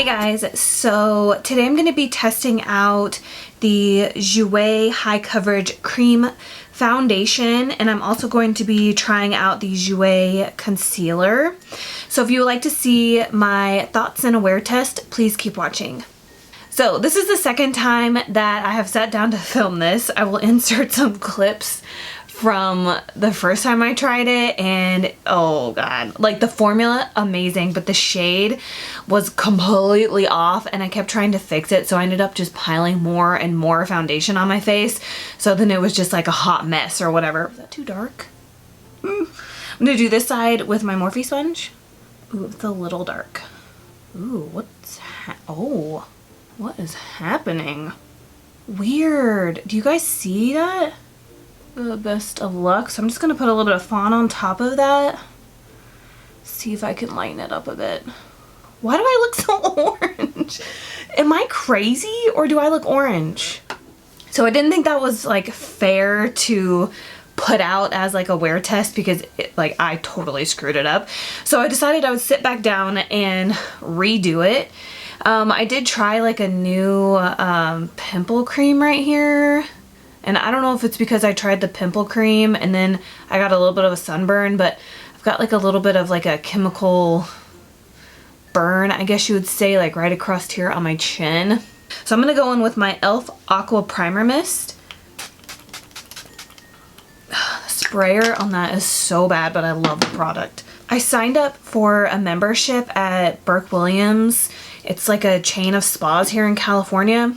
Hey guys, so today I'm going to be testing out the Jouer High Coverage Cream Foundation, and I'm also going to be trying out the Jouer Concealer. So if you would like to see my thoughts and a wear test, please keep watching. So this is the second time that I have sat down to film this. I will insert some clips from the first time I tried it, and oh god, like the formula amazing, but the shade was completely off and I kept trying to fix it, so I ended up just piling more and more foundation on my face, so then it was just like a hot mess or whatever. Was that too dark? I'm gonna do this side with my Morphe sponge. Ooh, it's a little dark. Ooh, what is happening? Weird. Do you guys see that? Best of luck. So I'm just gonna put a little bit of fawn on top of that. See if I can lighten it up a bit. Why do I look so orange? Am I crazy or do I look orange? So I didn't think that was like fair to put out as like a wear test because I totally screwed it up. So I decided I would sit back down and redo it. I did try like a new pimple cream right here. And I don't know if it's because I tried the pimple cream and then I got a little bit of a sunburn, but I've got like a little bit of like a chemical burn, I guess you would say, like right across here on my chin. So I'm gonna go in with my e.l.f. Aqua Primer Mist. The sprayer on that is so bad, but I love the product. I signed up for a membership at Burke Williams. It's like a chain of spas here in California.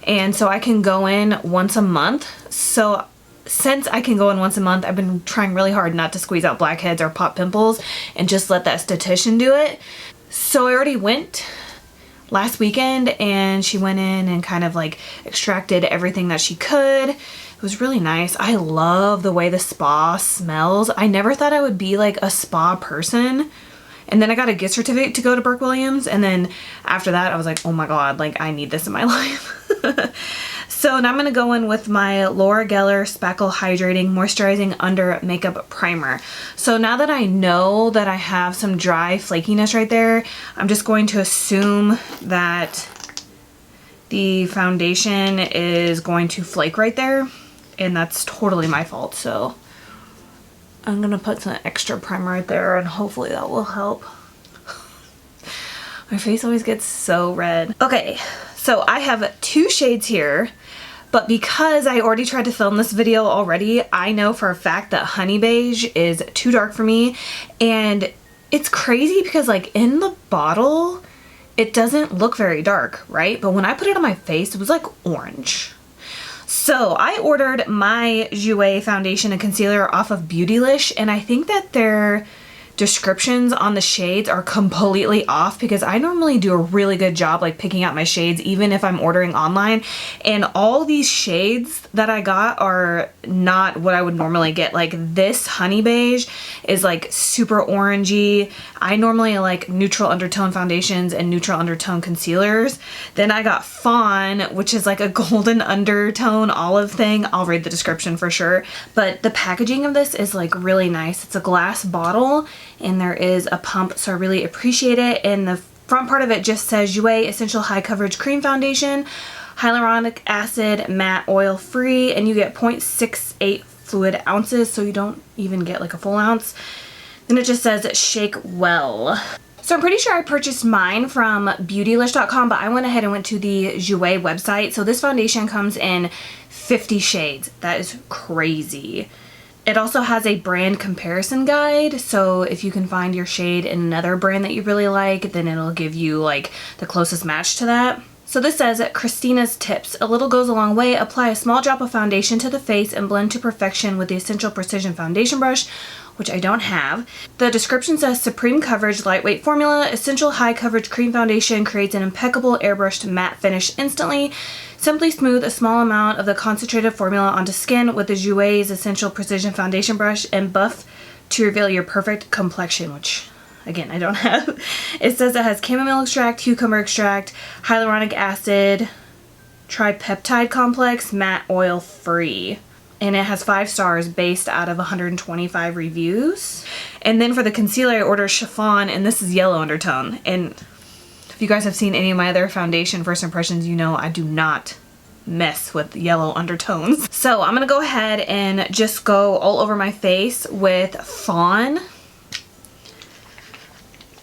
And so I can go in once a month. So since I can go in once a month, I've been trying really hard not to squeeze out blackheads or pop pimples and just let that esthetician do it. So I already went last weekend and she went in and kind of like extracted everything that she could. It was really nice. I love the way the spa smells. I never thought I would be like a spa person. And then I got a gift certificate to go to Burke Williams. And then after that, I was like, oh my God, like I need this in my life. So now I'm going to go in with my Laura Geller Spackle Hydrating Moisturizing Under Makeup Primer. So now that I know that I have some dry flakiness right there, I'm just going to assume that the foundation is going to flake right there. And that's totally my fault. So I'm gonna put some extra primer right there and hopefully that will help. My face always gets so red. Okay, so I have two shades here, but because I already tried to film this video already, I know for a fact that Honey Beige is too dark for me. And it's crazy because like in the bottle, it doesn't look very dark, right? But when I put it on my face, it was like orange. So I ordered my Jouer foundation and concealer off of Beautylish, and I think that their descriptions on the shades are completely off because I normally do a really good job like picking out my shades even if I'm ordering online, and all these shades that I got are not what I would normally get. Like this Honey Beige is like super orangey. I normally like neutral undertone foundations and neutral undertone concealers. Then I got Fawn, which is like a golden undertone olive thing. I'll read the description for sure. But the packaging of this is like really nice. It's a glass bottle and there is a pump, so I really appreciate it. And the front part of it just says Jouer Essential High Coverage Cream Foundation, hyaluronic acid, matte, oil free, and you get 0.68 fluid ounces, so you don't even get like a full ounce. Then it just says shake well. So I'm pretty sure I purchased mine from beautylish.com, but I went ahead and went to the Jouer website. So this foundation comes in 50 shades. That is crazy. It also has a brand comparison guide, so if you can find your shade in another brand that you really like, then it'll give you like the closest match to that. So this says, Christina's tips. A little goes a long way. Apply a small drop of foundation to the face and blend to perfection with the Essential Precision Foundation Brush, which I don't have. The description says, supreme coverage, lightweight formula, essential high coverage cream foundation creates an impeccable airbrushed matte finish instantly. Simply smooth a small amount of the concentrated formula onto skin with the Jouer's Essential Precision Foundation Brush and buff to reveal your perfect complexion, which again, I don't have. It says it has chamomile extract, cucumber extract, hyaluronic acid, tripeptide complex, matte oil free. And it has 5 stars based out of 125 reviews. And then for the concealer, I ordered chiffon, and this is yellow undertone. And If you guys have seen any of my other foundation first impressions, you know I do not mess with yellow undertones. So I'm gonna go ahead and just go all over my face with Fawn.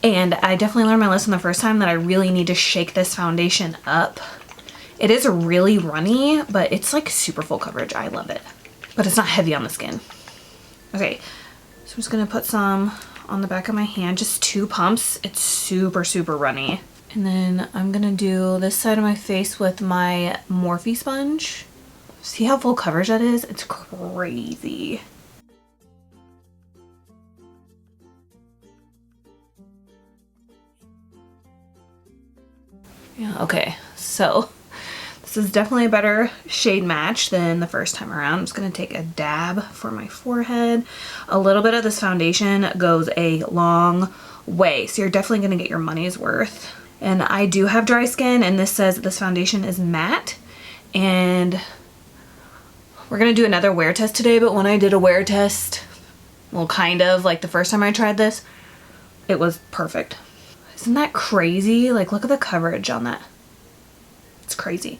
And I definitely learned my lesson the first time that I really need to shake this foundation up. It is really runny, but it's like super full coverage. I love it. But it's not heavy on the skin. Okay, so I'm just gonna put some on the back of my hand, just 2 pumps. It's super, super runny. And then I'm gonna do this side of my face with my Morphe sponge. See how full coverage that is? It's crazy. Yeah, okay, so this is definitely a better shade match than the first time around. I'm just gonna take a dab for my forehead. A little bit of this foundation goes a long way, so you're definitely gonna get your money's worth. And I do have dry skin, and this says that this foundation is matte. And we're gonna do another wear test today, but when I did a wear test, well, kind of, like the first time I tried this, it was perfect. Isn't that crazy? Like, look at the coverage on that. It's crazy.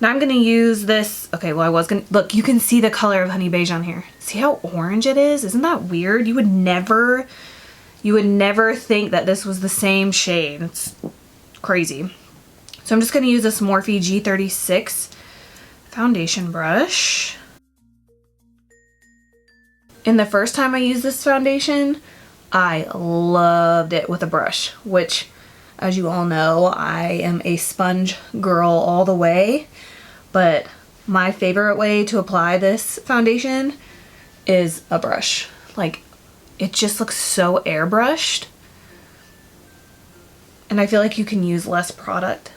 Now I'm gonna use this, okay, well I was gonna, look, you can see the color of Honey Beige on here. See how orange it is? Isn't that weird? You would never think that this was the same shade. It's crazy. So I'm just gonna use this Morphe G36 foundation brush. And the first time I used this foundation, I loved it with a brush, which, as you all know, I am a sponge girl all the way, but my favorite way to apply this foundation is a brush. Like, it just looks so airbrushed, and I feel like you can use less product.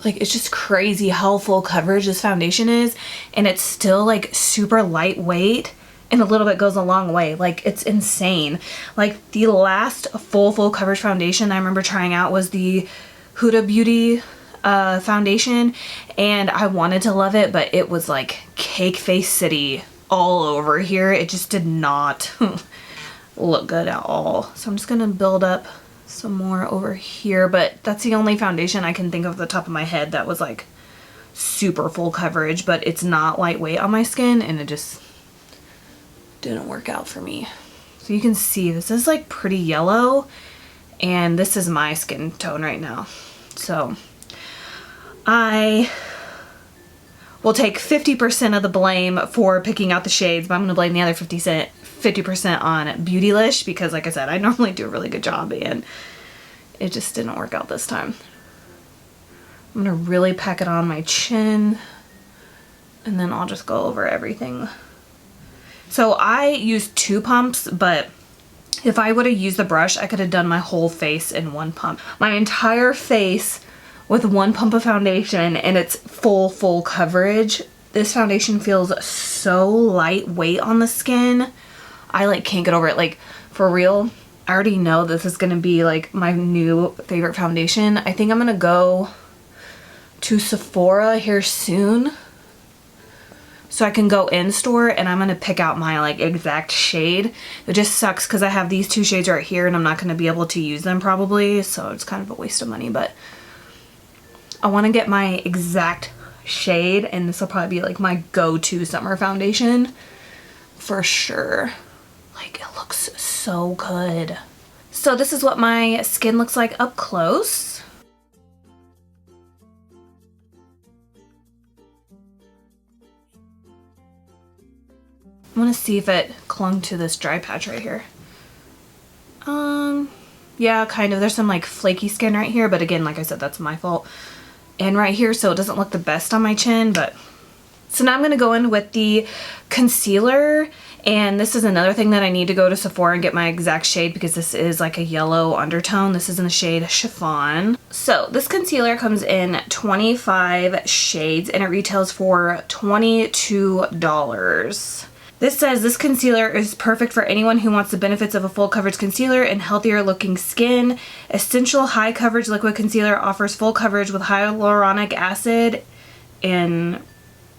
Like, it's just crazy how full coverage this foundation is, and it's still like super lightweight, and a little bit goes a long way. Like, it's insane. Like, the last full coverage foundation I remember trying out was the Huda Beauty foundation, and I wanted to love it, but it was like Cake Face City all over here. It just did not look good at all. So I'm just gonna build up some more over here, but that's the only foundation I can think of at the top of my head that was like super full coverage, but it's not lightweight on my skin, and it just didn't work out for me. So you can see this is like pretty yellow, and this is my skin tone right now. So I will take 50% of the blame for picking out the shades, but I'm gonna blame the other 50% on Beautylish, because like I said, I normally do a really good job and it just didn't work out this time. I'm gonna really pack it on my chin, and then I'll just go over everything. So I used 2 pumps, but if I would have used the brush, I could have done my whole face in 1 pump. My entire face with 1 pump of foundation, and it's full coverage. This foundation feels so lightweight on the skin. I like can't get over it. Like, for real, I already know this is gonna be like my new favorite foundation. I think I'm gonna go to Sephora here soon so I can go in store, and I'm gonna pick out my like exact shade. It just sucks because I have these 2 shades right here and I'm not gonna be able to use them probably, so it's kind of a waste of money, but I want to get my exact shade, and this will probably be like my go-to summer foundation for sure. Like, it looks so good. So this is what my skin looks like up close. I'm gonna see if it clung to this dry patch right here. Yeah, kind of. There's some like flaky skin right here, but again, like I said, that's my fault. And right here, so it doesn't look the best on my chin, but so now I'm gonna go in with the concealer, and this is another thing that I need to go to Sephora and get my exact shade, because this is like a yellow undertone. This is in the shade Chiffon. So this concealer comes in 25 shades and it retails for $22. This says this concealer is perfect for anyone who wants the benefits of a full coverage concealer and healthier looking skin. Essential high coverage liquid concealer offers full coverage with hyaluronic acid and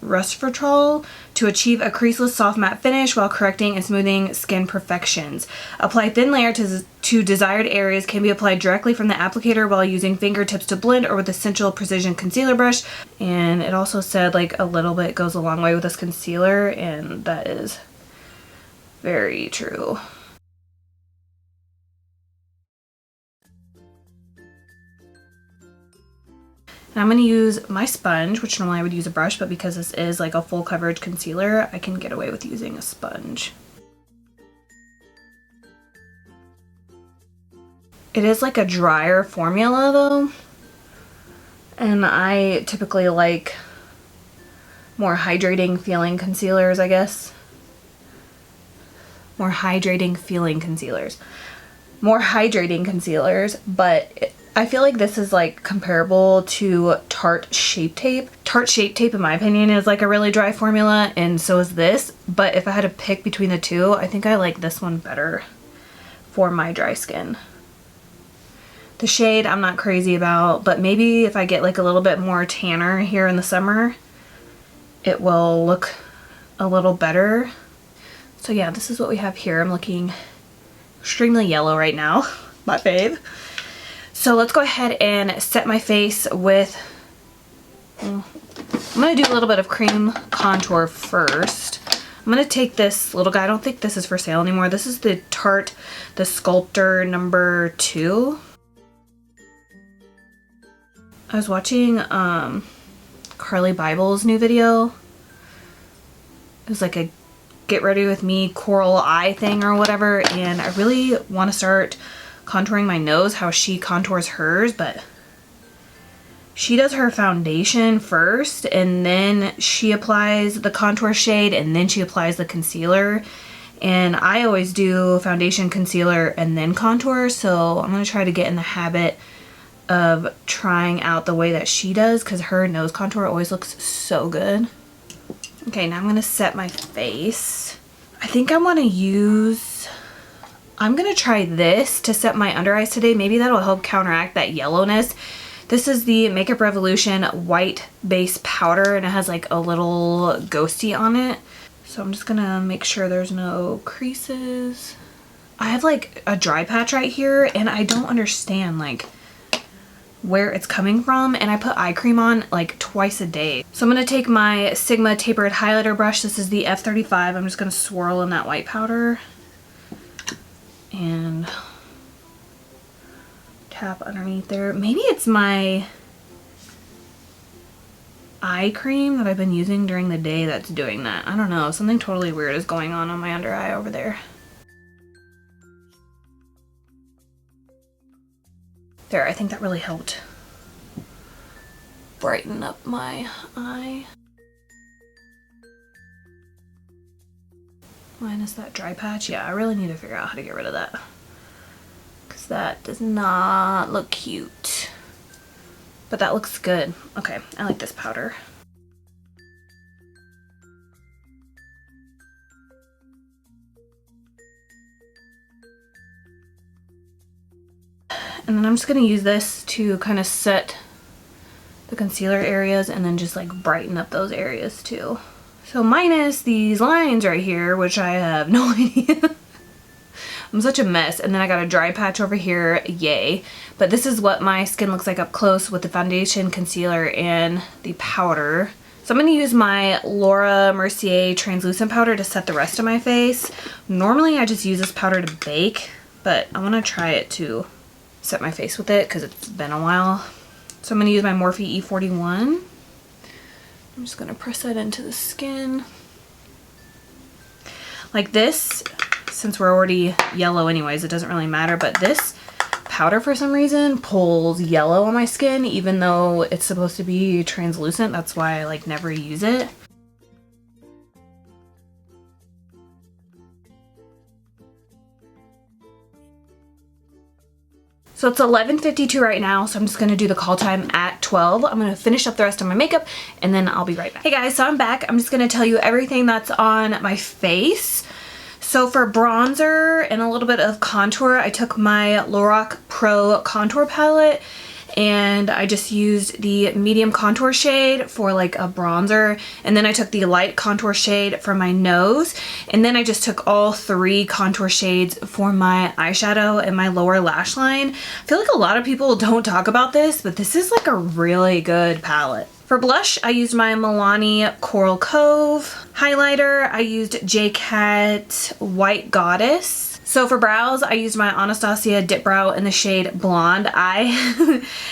resveratrol to achieve a creaseless soft matte finish while correcting and smoothing skin perfections. Apply thin layer to desired areas. Can be applied directly from the applicator while using fingertips to blend or with Essential Precision Concealer Brush. And it also said like a little bit goes a long way with this concealer, and that is very true. And I'm going to use my sponge, which normally I would use a brush, but because this is like a full coverage concealer, I can get away with using a sponge. It is like a drier formula though, and I typically like more hydrating feeling concealers, I guess. More hydrating concealers, but I feel like this is like comparable to Tarte Shape Tape. Tarte Shape Tape, in my opinion, is like a really dry formula, and so is this. But if I had to pick between the two, I think I like this one better for my dry skin. The shade I'm not crazy about, but maybe if I get like a little bit more tanner here in the summer, it will look a little better. So yeah, this is what we have here. I'm looking extremely yellow right now, my fave. So let's go ahead and set my face with, I'm going to do a little bit of cream contour first. I'm going to take this little guy. I don't think this is for sale anymore. This is the Tarte, the Sculptor number 2. I was watching Carly Bible's new video. It was like a get ready with me coral eye thing or whatever, and I really want to start contouring my nose how she contours hers, but she does her foundation first and then she applies the contour shade and then she applies the concealer, and I always do foundation, concealer, and then contour. So I'm going to try to get in the habit of trying out the way that she does, because her nose contour always looks so good. Okay, now I'm going to set my face. I think I want to use, I'm going to try this to set my under eyes today. Maybe that'll help counteract that yellowness. This is the Makeup Revolution white base powder, and it has like a little ghosty on it. So I'm just going to make sure there's no creases. I have like a dry patch right here, and I don't understand like where it's coming from, and I put eye cream on like twice a day. So I'm going to take my Sigma tapered highlighter brush. This is the F35. I'm just going to swirl in that white powder and tap underneath there. Maybe it's my eye cream that I've been using during the day that's doing that. I don't know. Something totally weird is going on my under eye over there. There, I think that really helped brighten up my eye. Minus that dry patch. Yeah, I really need to figure out how to get rid of that, because that does not look cute. But that looks good. Okay, I like this powder. And then I'm just going to use this to kind of set the concealer areas and then just like brighten up those areas too. So minus these lines right here, which I have no idea. I'm such a mess. And then I got a dry patch over here, yay. But this is what my skin looks like up close with the foundation, concealer, and the powder. So I'm going to use my Laura Mercier translucent powder to set the rest of my face. Normally I just use this powder to bake, but I want to try it to set my face with it because it's been a while. So I'm going to use my Morphe E41. I'm just going to press that into the skin. Like this, since we're already yellow anyways, it doesn't really matter, but this powder for some reason pulls yellow on my skin even though it's supposed to be translucent. That's why I like never use it. So it's 11:52 right now, so I'm just gonna do the call time at 12. I'm gonna finish up the rest of my makeup and then I'll be right back. Hey guys, so I'm back. I'm just gonna tell you everything that's on my face. So for bronzer and a little bit of contour, I took my Lorac Pro contour palette, and I just used the medium contour shade for like a bronzer, and then I took the light contour shade for my nose, and then I just took all 3 contour shades for my eyeshadow and my lower lash line. I feel like a lot of people don't talk about this, but this is like a really good palette. For blush, I used my Milani Coral Cove. Highlighter, I used JCat White Goddess. So for brows, I used my Anastasia Dip Brow in the shade Blonde. I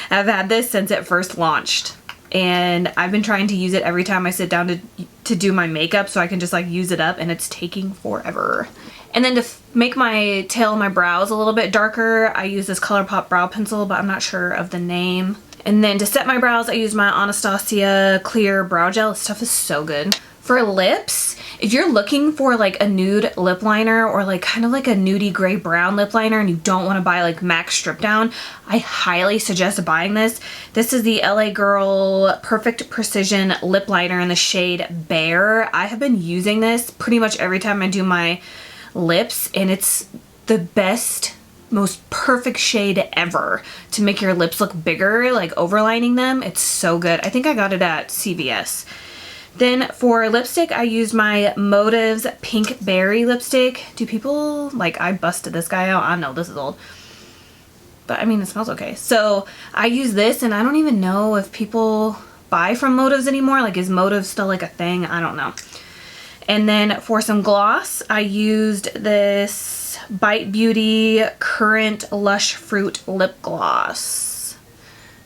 have had this since it first launched, and I've been trying to use it every time I sit down to do my makeup so I can just like use it up, and it's taking forever. And then to make my tail of my brows a little bit darker, I use this ColourPop brow pencil, but I'm not sure of the name. And then to set my brows, I use my Anastasia Clear Brow Gel. This stuff is so good. For lips, if you're looking for like a nude lip liner or like kind of like a nudie gray brown lip liner and you don't want to buy like MAC Strip Down, I highly suggest buying this. This is the LA Girl Perfect Precision Lip Liner in the shade Bear. I have been using this pretty much every time I do my lips, and it's the best, most perfect shade ever to make your lips look bigger, like overlining them. It's so good. I think I got it at CVS. Then for lipstick, I used my Motives Pink Berry lipstick. Do people, like, I busted this guy out. I know this is old, but I mean, it smells okay. So I use this, and I don't even know if people buy from Motives anymore. Like, is Motives still like a thing? I don't know. And then for some gloss, I used this Bite Beauty Currant Lush Fruit Lip Gloss,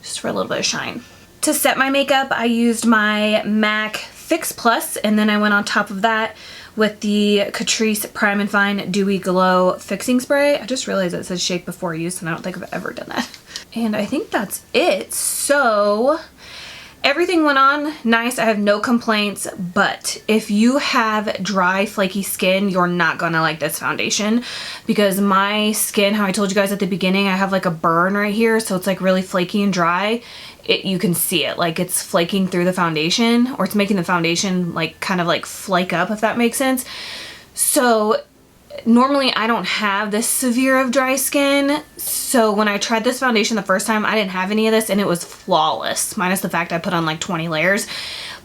just for a little bit of shine. To set my makeup, I used my MAC Fix Plus, and then I went on top of that with the Catrice Prime and Fine Dewy Glow Fixing Spray. I just realized it says shake before use, and I don't think I've ever done that. And I think that's it. So everything went on nice. I have no complaints, but if you have dry, flaky skin, you're not gonna like this foundation, because my skin, how I told you guys at the beginning, I have like a burn right here, so it's like really flaky and dry. You can see it, like it's flaking through the foundation, or it's making the foundation like kind of like flake up, if that makes sense. So normally I don't have this severe of dry skin, so when I tried this foundation the first time, I didn't have any of this, and it was flawless, minus the fact I put on like 20 layers.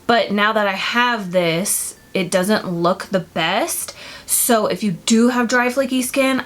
But now that I have this, it doesn't look the best. So if you do have dry, flaky skin,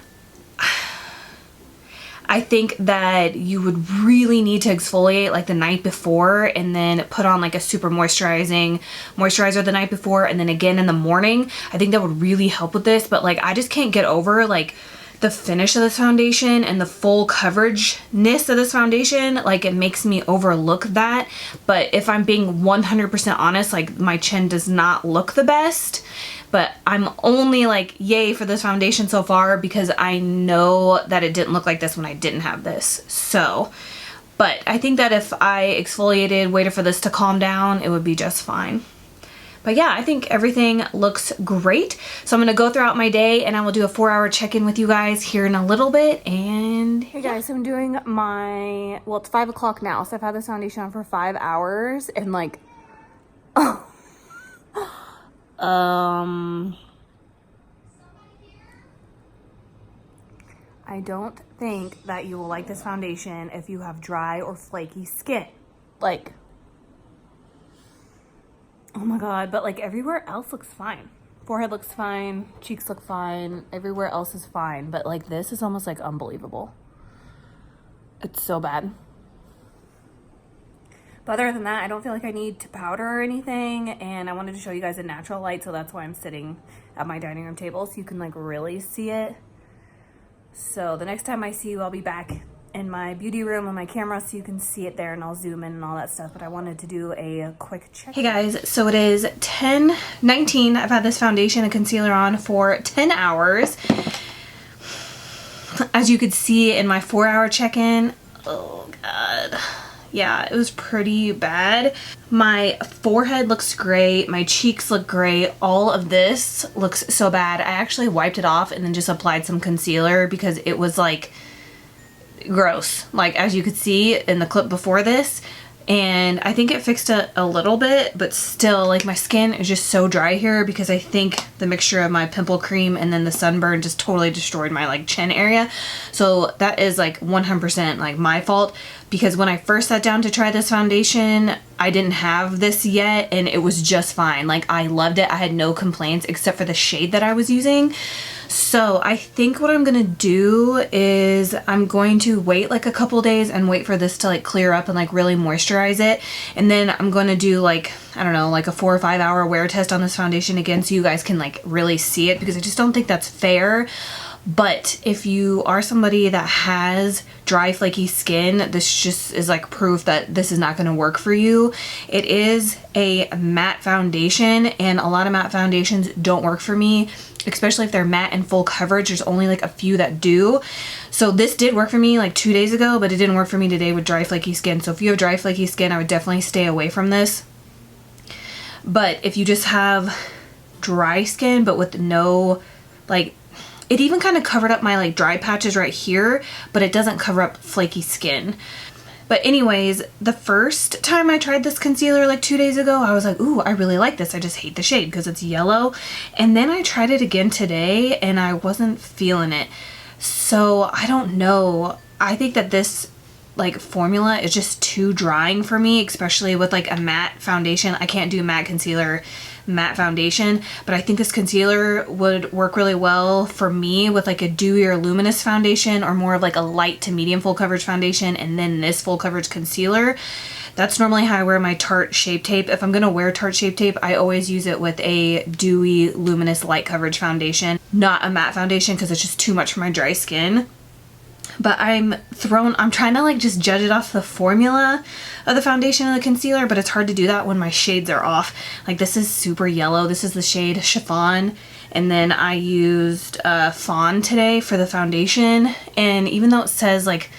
I think that you would really need to exfoliate like the night before, and then put on like a super moisturizing moisturizer the night before, and then again in the morning. I think that would really help with this. But like, I just can't get over like the finish of this foundation and the full coverageness of this foundation. Like, it makes me overlook that. But if I'm being 100% honest, like my chin does not look the best. But I'm only like yay for this foundation so far, because I know that it didn't look like this when I didn't have this. So, but I think that if I exfoliated, waited for this to calm down, it would be just fine. But yeah, I think everything looks great. So I'm gonna go throughout my day, and I will do a 4-hour check-in with you guys here in a little bit. And hey guys, so I'm doing my, well, it's 5 o'clock now, so I've had this foundation on for 5 hours, and like, oh. I don't think that you will like this foundation if you have dry or flaky skin. Like, oh my god, but like everywhere else looks fine. Forehead looks fine, cheeks look fine, everywhere else is fine, but like this is almost like unbelievable. It's so bad. But other than that, I don't feel like I need to powder or anything, and I wanted to show you guys a natural light, so that's why I'm sitting at my dining room table, so you can like really see it. So the next time I see you, I'll be back in my beauty room on my camera so you can see it there, and I'll zoom in and all that stuff. But I wanted to do a quick check. Hey guys, so it is 10:19. I've had this foundation and concealer on for 10 hours. As you could see in my 4-hour check-in, oh god. Yeah, it was pretty bad. My forehead looks great. My cheeks look great. All of this looks so bad. I actually wiped it off and then just applied some concealer because it was like gross. Like, as you could see in the clip before this. and I think it fixed it a little bit, but still, like, my skin is just so dry here because I think the mixture of my pimple cream and then the sunburn just totally destroyed my like chin area. So that is like 100% like my fault, because when I first sat down to try this foundation, I didn't have this yet and it was just fine. Like, I loved it. I had no complaints except for the shade that I was using. So I think what I'm gonna do is I'm going to wait like a couple days and wait for this to like clear up and like really moisturize it. And then I'm gonna do like, I don't know, like a 4 or 5 hour wear test on this foundation again so you guys can like really see it, because I just don't think that's fair. But if you are somebody that has dry, flaky skin, this just is like proof that this is not going to work for you. It is a matte foundation, and a lot of matte foundations don't work for me, especially if they're matte and full coverage. There's only like a few that do. So this did work for me like 2 days ago, but it didn't work for me today with dry, flaky skin. So if you have dry, flaky skin, I would definitely stay away from this. But if you just have dry skin but with no like, it even kind of covered up my like dry patches right here, but it doesn't cover up flaky skin. But anyways, the first time I tried this concealer like 2 days ago, I was like, ooh, I really like this. I just hate the shade because it's yellow. And then I tried it again today and I wasn't feeling it. So I don't know. I think that this like formula is just too drying for me, especially with like a matte foundation. I can't do matte concealer, matte foundation, but I think this concealer would work really well for me with like a dewy or luminous foundation, or more of like a light to medium full coverage foundation and then this full coverage concealer. That's normally how I wear my Tarte Shape Tape. If I'm gonna wear Tarte Shape Tape, I always use it with a dewy, luminous, light coverage foundation, not a matte foundation, because it's just too much for my dry skin. But I'm trying to like just judge it off the formula of the foundation and the concealer, but it's hard to do that when my shades are off. Like, this is super yellow. This is the shade Chiffon. And then I used Fawn today for the foundation. And even though it says like,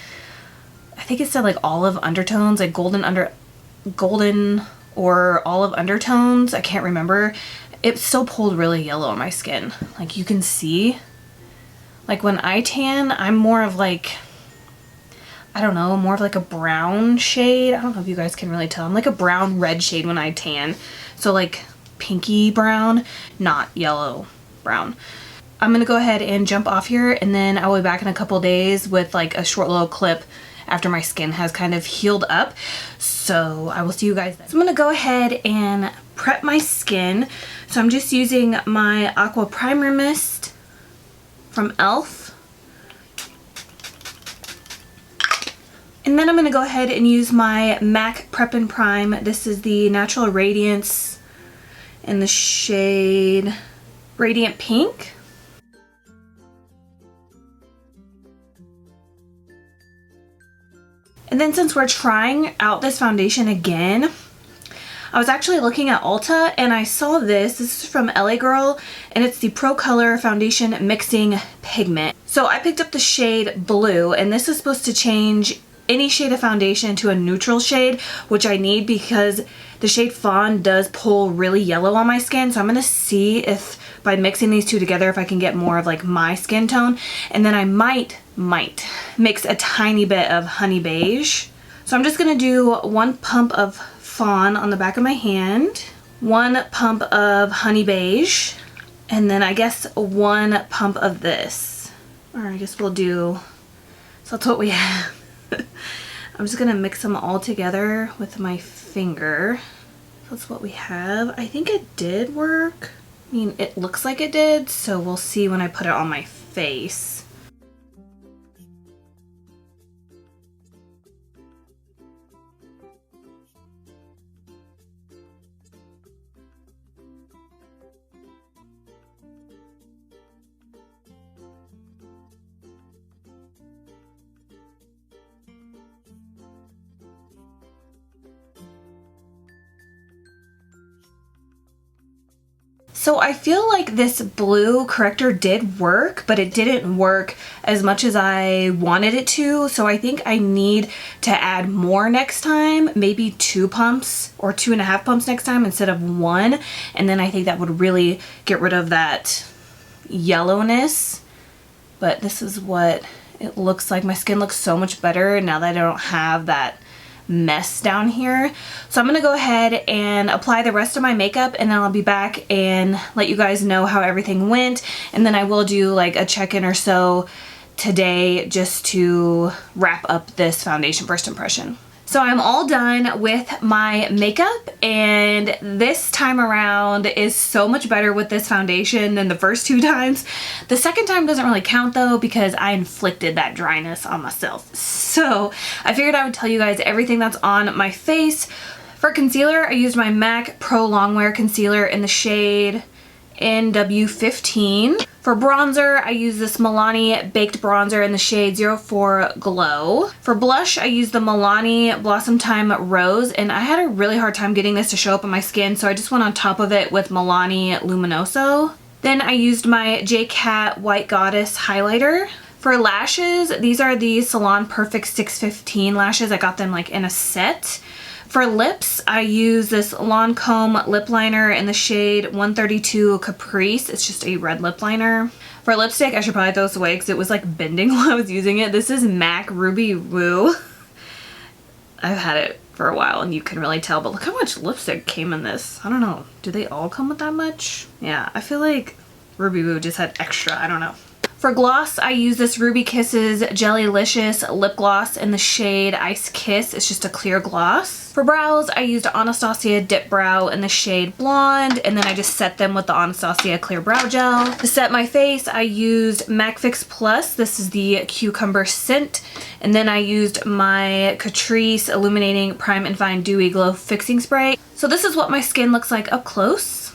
I think it said like olive undertones, like golden or olive undertones, I can't remember. It still pulled really yellow on my skin. Like, you can see. Like, when I tan, I'm more of like, I don't know, more of like a brown shade. I don't know if you guys can really tell. I'm like a brown red shade when I tan. So like pinky brown, not yellow brown. I'm gonna go ahead and jump off here, and then I'll be back in a couple days with like a short little clip after my skin has kind of healed up. So I will see you guys then. So I'm gonna go ahead and prep my skin. So I'm just using my Aqua Primer Mist from e.l.f. And then I'm going to go ahead and use my MAC Prep and Prime. This is the Natural Radiance in the shade Radiant Pink. And then since we're trying out this foundation again, I was actually looking at Ulta and I saw this. This is from LA Girl, and it's the Pro Color Foundation Mixing Pigment. So I picked up the shade Blue, and this is supposed to change any shade of foundation to a neutral shade, which I need because the shade Fawn does pull really yellow on my skin. So I'm going to see if by mixing these two together, if I can get more of like my skin tone. And then I might mix a tiny bit of Honey Beige. So I'm just going to do 1 pump of Fawn on the back of my hand, 1 pump of Honey Beige, and then I guess 1 pump of this. Or I guess we'll do, so that's what we have. I'm just gonna mix them all together with my finger. That's what we have. I think it did work. I mean, it looks like it did, so we'll see when I put it on my face. So I feel like this blue corrector did work, but it didn't work as much as I wanted it to. So I think I need to add more next time, maybe 2 pumps or 2.5 pumps next time instead of 1. And then I think that would really get rid of that yellowness. But this is what it looks like. My skin looks so much better now that I don't have that mess down here. So I'm gonna go ahead and apply the rest of my makeup, and then I'll be back and let you guys know how everything went. And then I will do like a check-in or so today just to wrap up this foundation first impression. So I'm all done with my makeup, and this time around is so much better with this foundation than the first 2 times. The second time doesn't really count though, because I inflicted that dryness on myself. So I figured I would tell you guys everything that's on my face. For concealer, I used my MAC Pro Longwear Concealer in the shade NW15. For bronzer, I use this Milani Baked Bronzer in the shade 04 Glow. For blush, I use the Milani Blossom Time Rose, and I had a really hard time getting this to show up on my skin, so I just went on top of it with Milani Luminoso. Then I used my J. Cat White Goddess Highlighter. For lashes, these are the Salon Perfect 615 lashes. I got them like in a set. For lips, I use this Lancome lip liner in the shade 132 Caprice. It's just a red lip liner. For lipstick, I should probably throw this away because it was like bending while I was using it. This is MAC Ruby Woo. I've had it for a while and you can really tell, but look how much lipstick came in this. I don't know. Do they all come with that much? Yeah, I feel like Ruby Woo just had extra. I don't know. For gloss, I use this Ruby Kisses Jellylicious lip gloss in the shade Ice Kiss. It's just a clear gloss. For brows, I used Anastasia Dip Brow in the shade Blonde, and then I just set them with the Anastasia Clear Brow Gel. To set my face, I used MAC Fix Plus. This is the Cucumber Scent. And then I used my Catrice Illuminating Prime and Fine Dewy Glow Fixing Spray. So this is what my skin looks like up close.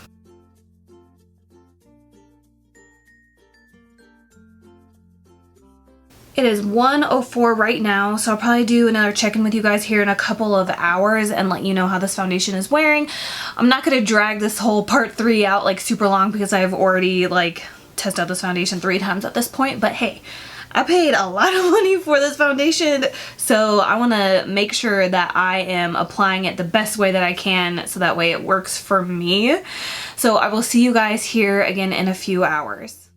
It is 1:04 right now, so I'll probably do another check-in with you guys here in a couple of hours and let you know how this foundation is wearing. I'm not going to drag this whole part 3 out like super long because I've already like tested out this foundation 3 times at this point, but hey, I paid a lot of money for this foundation, so I want to make sure that I am applying it the best way that I can so that way it works for me. So I will see you guys here again in a few hours.